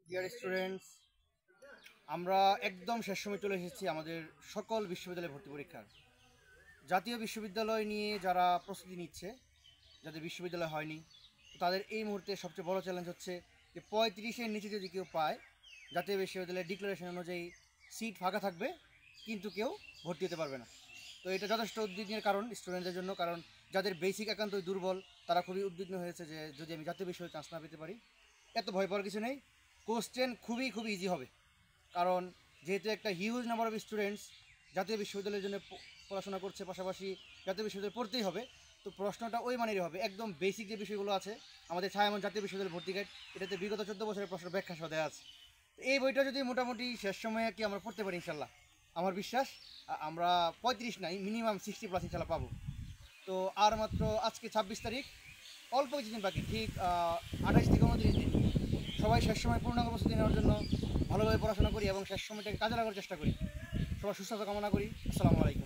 Dear students, আমরা একদম শেষ সময় চলে এসেছি আমাদের সকল বিশ্ববিদ্যালয়ে ভর্তি পরীক্ষার। জাতীয় বিশ্ববিদ্যালয় নিয়ে যারা প্রস্তুতি নিচ্ছে, যাদের বিশ্ববিদ্যালয় হয়নি, তাদের এই মুহূর্তে সবচেয়ে বড় চ্যালেঞ্জ হচ্ছে যে 35-এর নিচে যদি কেউ পায়, জাতীয় বিশ্ববিদ্যালয়ের ডিক্লারেশন অনুযায়ী সিট ফাঁকা থাকবে, কিন্তু কেউ ভর্তি হতে পারবে না। তো এটা যথেষ্ট উদ্বিগ্নের কারণ স্টুডেন্টদের জন্য, কারণ যাদের বেসিক একান্তই দুর্বল তারা খুবই উদ্বিগ্ন হয়েছে যে যদি আমি জাতীয় বিশ্ববিদ্যালয়ে চান্স না পেতে পারি। এত ভয় পাওয়ার কিছু নেই, কোশ্চেন খুবই খুবই ইজি হবে। কারণ যেহেতু একটা হিউজ নাম্বার অফ স্টুডেন্টস জাতীয় বিশ্ববিদ্যালয়ের জন্য পড়াশোনা করছে, পাশাপাশি জাতীয় বিশ্ববিদ্যালয়ে পড়তেই হবে, তো প্রশ্নটা ওই মানেরই হবে। একদম বেসিক যে বিষয়গুলো আছে, আমাদের ছায়ামন জাতীয় বিশ্ববিদ্যালয় ভর্তি গাইড, এটাতে বিগত 14 বছরের প্রশ্ন ব্যাখ্যা সহ দেওয়া আছে। তো এই বইটা যদি মোটামুটি শেষ সময়ে কি আমরা পড়তে পারি ইনশাল্লাহ, আমার বিশ্বাস আমরা 35 নাই, মিনিমাম 60+ ইনশাল্লাহ পাবো। তো আর মাত্র আজকে 26 তারিখ, অল্প কিছুদিন বাকি, ঠিক 28 থেকে 29 দিন। সবাই শেষ সময় পূর্ণাঙ্গ প্রস্তুতি নেওয়ার জন্য ভালোভাবে পড়াশোনা করি এবং শেষ সময়টাকে কাজে লাগার চেষ্টা করি। সবার সুস্থতা কামনা করি। আসসালামু আলাইকুম।